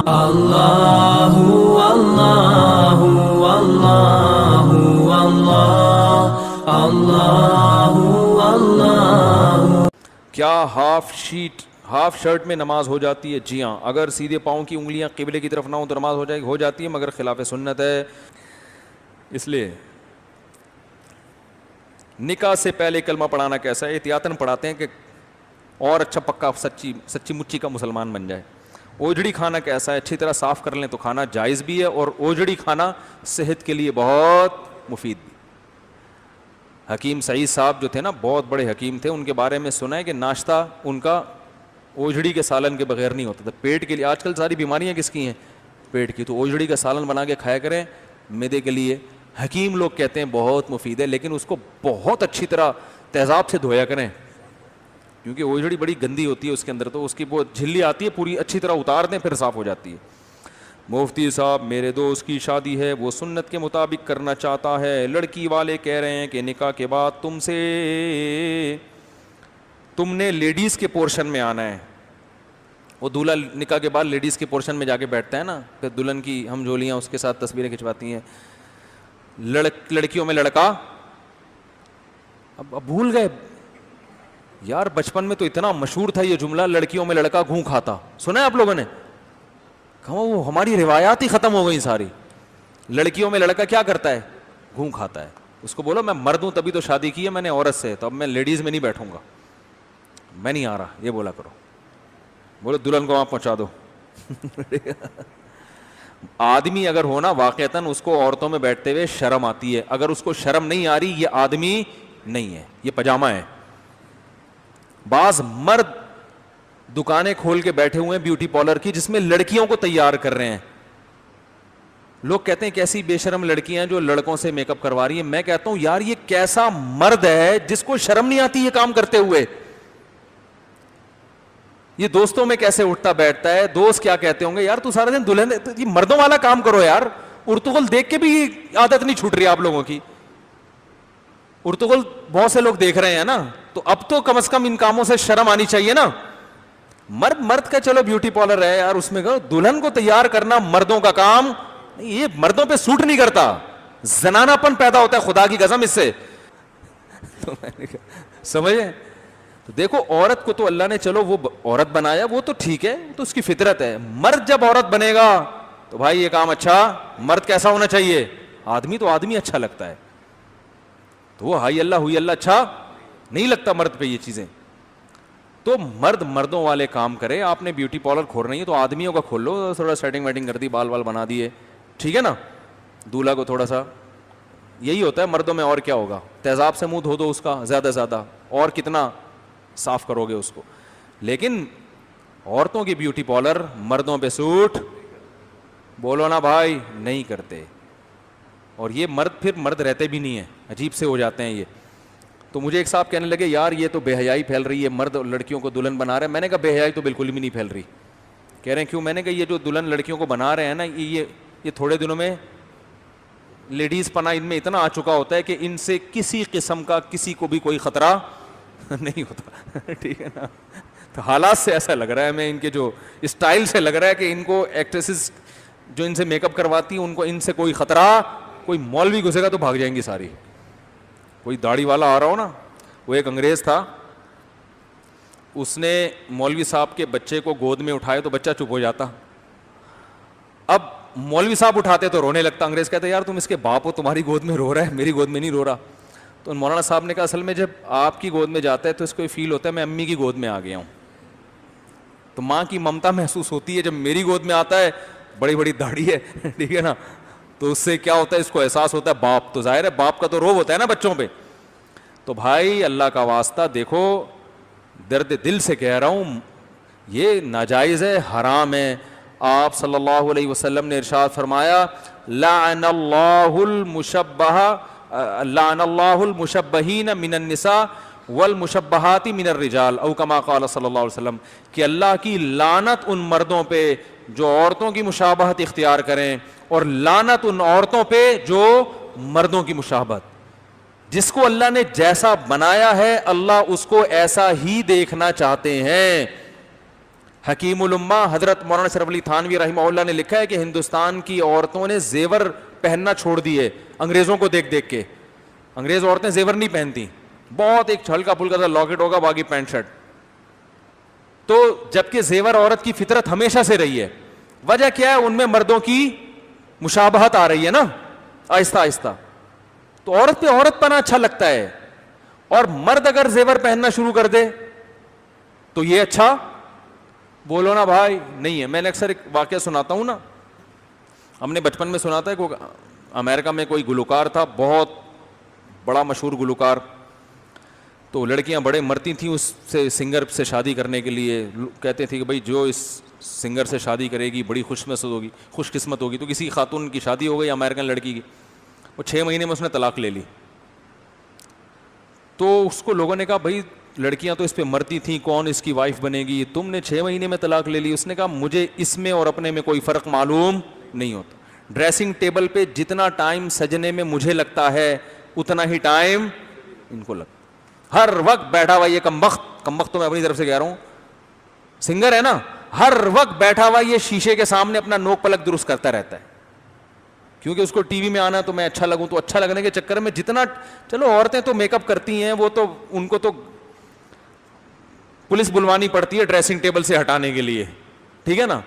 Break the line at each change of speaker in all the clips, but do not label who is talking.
اللہ اللہ اللہ اللہ اللہ اللہ۔
کیا half shirt میں نماز ہو جاتی ہے؟ جی ہاں، اگر سیدھے پاؤں کی انگلیاں قبلے کی طرف نہ ہوں تو نماز ہو جاتی ہے، مگر خلاف سنت ہے۔ اس لیے نکاح سے پہلے کلمہ پڑھانا کیسا ہے؟ احتیاطاً پڑھاتے ہیں کہ اور اچھا پکا سچی مچی کا مسلمان بن جائے۔ اوجڑی کھانا کیسا ہے؟ اچھی طرح صاف کر لیں تو کھانا جائز بھی ہے، اور اوجڑی کھانا صحت کے لیے بہت مفید بھی۔ حکیم سعید صاحب جو تھے نا، بہت بڑے حکیم تھے، ان کے بارے میں سنا ہے کہ ناشتہ ان کا اوجڑی کے سالن کے بغیر نہیں ہوتا تھا۔ پیٹ کے لیے آج کل ساری بیماریاں کس کی ہیں؟ پیٹ کی۔ تو اوجڑی کا سالن بنا کے کھایا کریں، معدے کے لیے حکیم لوگ کہتے ہیں بہت مفید ہے، لیکن اس کو بہت اچھی طرح تیزاب سے دھویا کریں، کیونکہ اوجڑی بڑی گندی ہوتی ہے اس کے اندر، تو اس کی وہ جھلی آتی ہے، پوری اچھی طرح اتار دیں پھر صاف ہو جاتی ہے۔ مفتی صاحب، میرے دوست کی شادی ہے، وہ سنت کے مطابق کرنا چاہتا ہے، لڑکی والے کہہ رہے ہیں کہ نکاح کے بعد تم نے لیڈیز کے پورشن میں آنا ہے۔ وہ دولہا نکاح کے بعد لیڈیز کے پورشن میں جا کے بیٹھتا ہے نا، پھر دلہن کی ہم جولیاں اس کے ساتھ تصویریں کھنچواتی ہیں۔ لڑکیوں میں لڑکا، اب بھول گئے یار، بچپن میں تو اتنا مشہور تھا یہ جملہ، لڑکیوں میں لڑکا گھوں کھاتا، سنا ہے آپ لوگوں نے؟ کہاں وہ ہماری روایات ہی ختم ہو گئی ساری۔ لڑکیوں میں لڑکا کیا کرتا ہے؟ گھوں کھاتا ہے۔ اس کو بولو میں مرد ہوں تبھی تو شادی کی ہے میں نے عورت سے، تو اب میں لیڈیز میں نہیں بیٹھوں گا، میں نہیں آ رہا، یہ بولا کرو۔ بولو دلہن کو وہاں پہنچا دو۔ آدمی اگر ہونا واقعتاً اس کو عورتوں میں بیٹھتے ہوئے شرم آتی ہے، اگر اس کو شرم نہیں آ رہی، یہ آدمی نہیں ہے، یہ پجامہ ہے۔ بعض مرد دکانیں کھول کے بیٹھے ہوئے ہیں بیوٹی پارلر کی، جس میں لڑکیوں کو تیار کر رہے ہیں۔ لوگ کہتے ہیں کیسی بے شرم لڑکیاں جو لڑکوں سے میک اپ کروا رہی ہیں۔ میں کہتا ہوں یار یہ کیسا مرد ہے جس کو شرم نہیں آتی یہ کام کرتے ہوئے؟ یہ دوستوں میں کیسے اٹھتا بیٹھتا ہے؟ دوست کیا کہتے ہوں گے، یار تو سارا دن دلہن، یہ مردوں والا کام کرو یار۔ ارطغرل دیکھ کے بھی عادت نہیں چھوٹ رہی آپ لوگوں کی۔ ارطغرل بہت سے لوگ دیکھ رہے ہیں نا، تو اب تو کم از کم ان کاموں سے شرم آنی چاہیے نا۔ مرد کا چلو بیوٹی پارلر ہے یار، اس میں دلہن کو تیار کرنا مردوں کا کام، یہ مردوں پہ سوٹ نہیں کرتا، زنانہ پن پیدا ہوتا ہے خدا کی قسم اس سے۔ سمجھے؟ تو دیکھو عورت کو تو اللہ نے چلو وہ عورت بنایا، وہ تو ٹھیک ہے، تو اس کی فطرت ہے۔ مرد جب عورت بنے گا تو بھائی یہ کام اچھا، مرد کیسا ہونا چاہیے؟ آدمی تو آدمی اچھا لگتا ہے، تو وہ ہائی اللہ ہوئی اللہ اچھا نہیں لگتا مرد پہ یہ چیزیں۔ تو مرد مردوں والے کام کرے۔ آپ نے بیوٹی پارلر کھول رہی ہے تو آدمیوں کا کھول لو، تھوڑا سیٹنگ ویٹنگ کر دی، بال وال بنا دیے، ٹھیک ہے نا، دولہا کو تھوڑا سا، یہی ہوتا ہے مردوں میں، اور کیا ہوگا؟ تیزاب سے منہ دھو دو اس کا زیادہ زیادہ، اور کتنا صاف کرو گے اس کو۔ لیکن عورتوں کی بیوٹی پارلر مردوں پہ سوٹ، بولو نا بھائی، نہیں کرتے۔ اور یہ مرد پھر مرد رہتے بھی نہیں ہیں، عجیب سے ہو جاتے ہیں یہ۔ تو مجھے ایک صاحب کہنے لگے یار یہ تو بے حیائی پھیل رہی ہے، مرد لڑکیوں کو دلہن بنا رہے ہیں۔ میں نے کہا بے حیائی تو بالکل بھی نہیں پھیل رہی۔ کہہ رہے ہیں کیوں؟ میں نے کہا یہ جو دلہن لڑکیوں کو بنا رہے ہیں نا، یہ تھوڑے دنوں میں لیڈیز پنا ان میں اتنا آ چکا ہوتا ہے کہ ان سے کسی قسم کا کسی کو بھی کوئی خطرہ نہیں ہوتا، ٹھیک ہے نا۔ تو حالات سے ایسا لگ رہا ہے، میں ان کے جو اسٹائل سے لگ رہا ہے کہ ان کو ایکٹریسز جو ان سے میک اپ کرواتی ہیں ان کو ان سے کوئی خطرہ، کوئی مولوی گھسے گا تو بھاگ جائیں گی ساری۔ کوئی داڑھی والا آ رہا ہو نا، وہ ایک انگریز تھا، اس نے مولوی صاحب کے بچے کو گود میں اٹھائے تو بچہ چپ ہو جاتا۔ اب مولوی صاحب اٹھاتے تو رونے لگتا۔ انگریز کہتے یار تم اس کے باپ ہو، تمہاری گود میں رو رہا ہے، میری گود میں نہیں رو رہا۔ تو مولانا صاحب نے کہا اصل میں جب آپ کی گود میں جاتا ہے تو اس کو یہ فیل ہوتا ہے میں امی کی گود میں آ گیا ہوں، تو ماں کی ممتا محسوس ہوتی ہے۔ جب میری گود میں آتا ہے، بڑی بڑی داڑھی ہے، ٹھیک ہے نا، تو اس سے کیا ہوتا ہے، اس کو احساس ہوتا ہے باپ، تو ظاہر ہے باپ کا تو روب ہوتا ہے نا بچوں پہ۔ تو بھائی اللہ کا واسطہ دیکھو، درد دل سے کہہ رہا ہوں، یہ ناجائز ہے، حرام ہے۔ آپ صلی اللہ علیہ وسلم نے ارشاد فرمایا لعن اللہ المشبہین من النساء والمشبہات من الرجال او کما قال صلی اللہ علیہ وسلم، کہ اللہ کی لعنت ان مردوں پہ جو عورتوں کی مشابہت اختیار کریں، اور لعنت ان عورتوں پہ جو مردوں کی مشابہت۔ جس کو اللہ نے جیسا بنایا ہے اللہ اس کو ایسا ہی دیکھنا چاہتے ہیں۔ حکیم الامہ حضرت مولانا اشرف علی تھانوی رحمہ اللہ نے لکھا ہے کہ ہندوستان کی عورتوں نے زیور پہننا چھوڑ دیے انگریزوں کو دیکھ دیکھ کے. انگریز عورتیں زیور نہیں پہنتی, بہت ایک ہلکا پھلکا سا لاکٹ ہوگا, باقی پینٹ شرٹ. تو جبکہ زیور عورت کی فطرت ہمیشہ سے رہی ہے. وجہ کیا ہے؟ ان میں مردوں کی مشابہت آ رہی ہے نا آہستہ آہستہ, تو عورت پہ عورت پنا اچھا لگتا ہے. اور مرد اگر زیور پہننا شروع کر دے تو یہ اچھا بولو نا بھائی نہیں ہے. میں نے اکثر ایک واقعہ سناتا ہوں نا, ہم نے بچپن میں سنا تھا کہ امریکہ میں کوئی گلوکار تھا, بہت بڑا مشہور گلوکار, تو لڑکیاں بڑے مرتی تھیں اس سے, سنگر سے شادی کرنے کے لیے. کہتے تھے کہ بھائی جو اس سنگر سے شادی کرے گی بڑی خوش قسمت ہوگی. تو کسی خاتون کی شادی ہو گئی امریکن لڑکی کی, وہ 6 مہینے میں اس نے طلاق لے لی. تو اس کو لوگوں نے کہا بھائی لڑکیاں تو اس پہ مرتی تھیں, کون اس کی وائف بنے گی, تم نے 6 مہینے میں طلاق لے لی. اس نے کہا مجھے اس میں اور اپنے میں کوئی فرق معلوم نہیں ہوتا. ڈریسنگ ٹیبل پہ جتنا ٹائم سجنے میں مجھے لگتا ہے اتنا ہی ٹائم ان کو لگتا. ہر وقت بیٹھا ہوا یہ کمبخت تو میں اپنی طرف سے کہہ رہا ہوں, سنگر ہے نا, ہر وقت بیٹھا ہوا یہ شیشے کے سامنے اپنا نوک پلک درست کرتا رہتا ہے, کیونکہ اس کو ٹی وی میں آنا تو میں اچھا لگوں. تو اچھا لگنے کے چکر میں جتنا, چلو عورتیں تو میک اپ کرتی ہیں, وہ تو ان کو تو پولیس بلوانی پڑتی ہے ڈریسنگ ٹیبل سے ہٹانے کے لیے, ٹھیک ہے نا.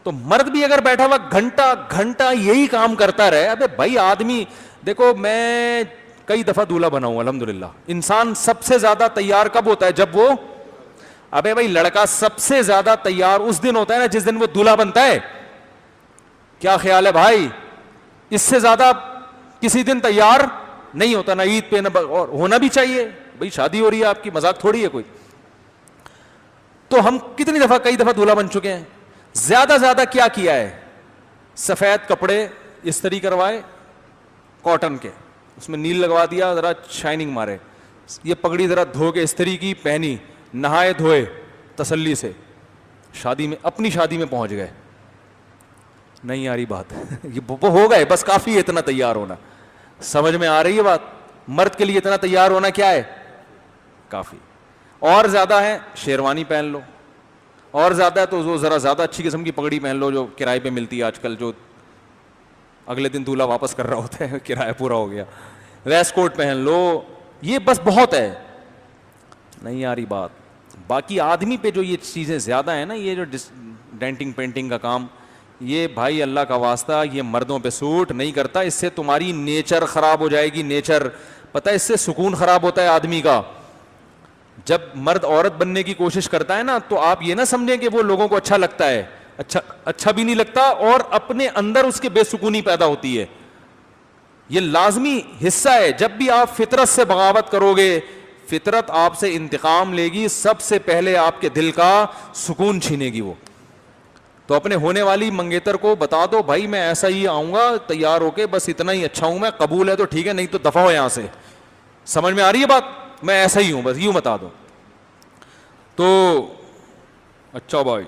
تو مرد بھی اگر بیٹھا ہوا گھنٹہ گھنٹہ یہی کام کرتا رہے, ابے بھائی آدمی دیکھو, میں کئی دفعہ دولہا بنا ہوں الحمدللہ. انسان سب سے زیادہ تیار کب ہوتا ہے؟ جب وہ, ابے بھائی لڑکا سب سے زیادہ تیار اس دن ہوتا ہے نا جس دن وہ دولہا بنتا ہے. کیا خیال ہے بھائی؟ اس سے زیادہ کسی دن تیار نہیں ہوتا, نہ عید پہ نہ, اور ہونا بھی چاہیے بھائی, شادی ہو رہی ہے آپ کی, مذاق تھوڑی ہے کوئی. تو ہم کتنی دفعہ, کئی دفعہ دولہا بن چکے ہیں. زیادہ زیادہ کیا کیا ہے؟ سفید کپڑے استری کروائے کاٹن کے, اس میں نیل لگوا دیا, ذرا شائننگ مارے. یہ پگڑی ذرا دھو کے استری کی, پہنی, نہائے دھوئے تسلی سے, شادی میں, اپنی شادی میں پہنچ گئے. نہیں آ رہی بات؟ یہ ہو گئے, بس کافی ہے اتنا تیار ہونا. سمجھ میں آ رہی ہے بات؟ مرد کے لیے اتنا تیار ہونا کیا ہے؟ کافی. اور زیادہ ہے شیروانی پہن لو, اور زیادہ ہے تو وہ ذرا زیادہ اچھی قسم کی پگڑی پہن لو جو کرائے پہ ملتی ہے آج کل, جو اگلے دن دولہا واپس کر رہا ہوتا ہے, کرایہ پورا ہو گیا. ویسٹ کوٹ پہن لو, یہ بس بہت ہے. نہیں آ رہی بات؟ باقی آدمی پہ جو یہ چیزیں زیادہ ہیں نا, یہ جو ڈینٹنگ پینٹنگ کا کام, یہ بھائی اللہ کا واسطہ یہ مردوں پہ سوٹ نہیں کرتا. اس سے تمہاری نیچر خراب ہو جائے گی, نیچر. پتہ ہے اس سے سکون خراب ہوتا ہے آدمی کا. جب مرد عورت بننے کی کوشش کرتا ہے نا, تو آپ یہ نہ سمجھیں کہ وہ لوگوں کو اچھا لگتا ہے, اچھا بھی نہیں لگتا, اور اپنے اندر اس کے بے سکونی پیدا ہوتی ہے. یہ لازمی حصہ ہے. جب بھی آپ فطرت سے بغاوت کرو گے, فطرت آپ سے انتقام لے گی, سب سے پہلے آپ کے دل کا سکون چھینے گی وہ. تو اپنے ہونے والی منگیتر کو بتا دو بھائی میں ایسا ہی آؤں گا تیار ہو کے, بس اتنا ہی اچھا ہوں میں, قبول ہے تو ٹھیک ہے, نہیں تو دفع ہو یہاں سے. سمجھ میں آ رہی ہے بات؟ میں ایسا ہی ہوں, بس یوں بتا دو. تو اچھا بھائی,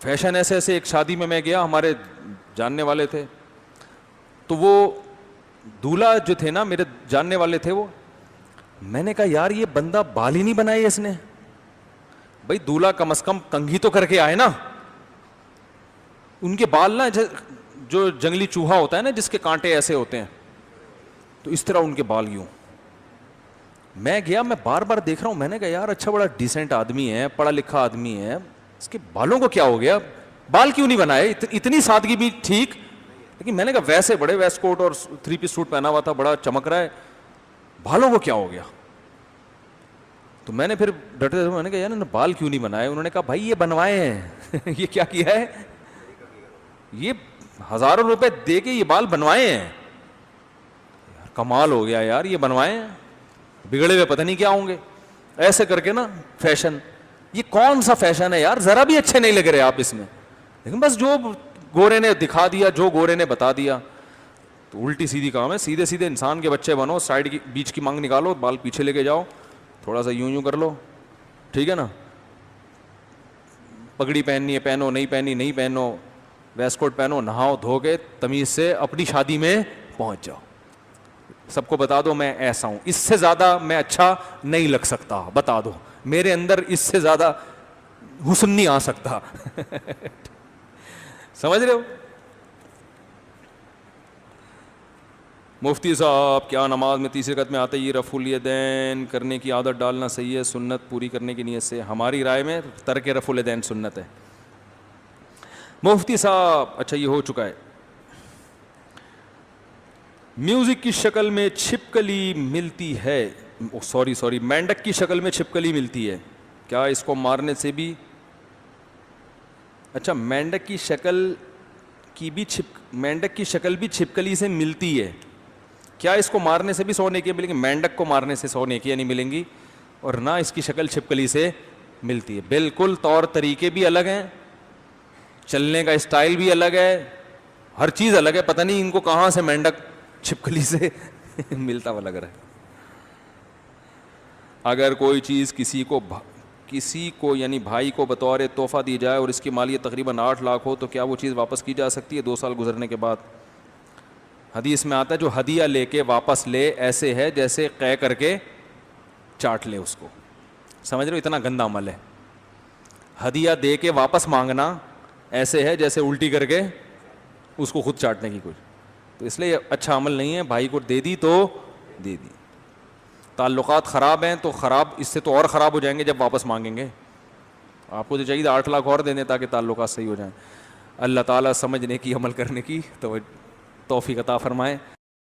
فیشن ایسے ایسے. ایک شادی میں گیا, ہمارے جاننے والے تھے, تو وہ دولہا جو تھے نا میرے جاننے والے تھے, وہ, میں نے کہا یار یہ بندہ بال ہی نہیں بنائے اس نے. بھائی دولہا کم از کم کنگھی تو کر کے آئے نا. ان کے بال نا جو جنگلی چوہا ہوتا ہے نا جس کے کانٹے ایسے ہوتے ہیں, تو اس طرح ان کے بال یوں. میں گیا, میں بار بار دیکھ رہا ہوں, میں نے کہا یار اچھا بڑا ڈیسنٹ آدمی ہے, پڑھا لکھا آدمی ہے, اس کے بالوں کو کیا ہو گیا, بال کیوں نہیں بنائے؟ اتنی سادگی بھی ٹھیک. لیکن میں نے کہا ویسے بڑے ویسٹ کوٹ اور 3 پیس سوٹ پہنا ہوا تھا, بڑا چمک رہا ہے, بالوں کو کیا ہو گیا؟ تو میں نے پھر ڈٹے میں نے کہا یار بال کیوں نہیں بنائے؟ انہوں نے کہا بھائی یہ بنوائے ہیں. یہ کیا کیا ہے؟ یہ ہزاروں روپے دے کے یہ بال بنوائے ہیں. کمال ہو گیا یار, یہ بنوائے ہیں, بگڑے ہوئے پتہ نہیں کیا ہوں گے. ایسے کر کے نا فیشن, یہ کون سا فیشن ہے یار؟ ذرا بھی اچھے نہیں لگ رہے آپ اس میں. لیکن بس جو گورے نے دکھا دیا, جو گورے نے بتا دیا, تو الٹی سیدھی کام ہے. سیدھے سیدھے انسان کے بچے بنو, سائڈ کی بیچ کی مانگ نکالو, بال پیچھے لے کے جاؤ, تھوڑا سا یوں کر لو, ٹھیک ہے نا. پگڑی پہننی ہے پہنو, نہیں پہنی نہیں پہنو, ویسٹ کوٹ پہنو, نہاؤ دھو کے تمیز سے اپنی شادی میں پہنچ جاؤ. سب کو بتا دو میں ایسا ہوں, اس سے زیادہ میں اچھا نہیں لگ سکتا, بتا دو میرے اندر اس سے زیادہ حسن نہیں آ سکتا. سمجھ رہے ہو؟ مفتی صاحب کیا نماز میں تیسری رکعت میں آتے ہی رفع الیدین کرنے کی عادت ڈالنا صحیح ہے سنت پوری کرنے کی نیت سے؟ ہماری رائے میں ترک رفع الیدین سنت ہے. مفتی صاحب اچھا یہ ہو چکا ہے. میوزک کی شکل میں چھپکلی ملتی ہے, سوری مینڈک کی شکل میں چھپکلی ملتی ہے, کیا اس کو مارنے سے بھی؟ اچھا مینڈک کی شکل بھی چھپکلی سے ملتی ہے, کیا اس کو مارنے سے بھی 100 نیکیاں ملیں گی؟ مینڈک کو مارنے سے 100 نیکیاں نہیں ملیں گی, اور نہ اس کی شکل چھپکلی سے ملتی ہے. بالکل طور طریقے بھی الگ ہیں, چلنے کا اسٹائل بھی الگ ہے, ہر چیز الگ ہے. پتہ نہیں ان کو کہاں سے مینڈک چھپکلی سے ملتا ہوا لگ رہا ہے. اگر کوئی چیز کسی کو یعنی بھائی کو بطور تحفہ دی جائے اور اس کی مالیت تقریباً 8 لاکھ ہو تو کیا وہ چیز واپس کی جا سکتی ہے 2 سال گزرنے کے بعد؟ حدیث میں آتا ہے جو ہدیہ لے کے واپس لے ایسے ہے جیسے قے کر کے چاٹ لے اس کو. سمجھ رہے ہو؟ اتنا گندا عمل ہے. ہدیہ دے کے واپس مانگنا ایسے ہے جیسے الٹی کر کے اس کو خود چاٹنے کی کوئی. تو اس لیے اچھا عمل نہیں ہے. بھائی کو دے دی تو دے دی. تعلقات خراب ہیں تو خراب, اس سے تو اور خراب ہو جائیں گے جب واپس مانگیں گے. آپ کو تو چاہیے 8 لاکھ اور دے دیں تاکہ تعلقات صحیح ہو جائیں. اللہ تعالیٰ سمجھنے کی عمل کرنے کی توفیق عطا فرمائے.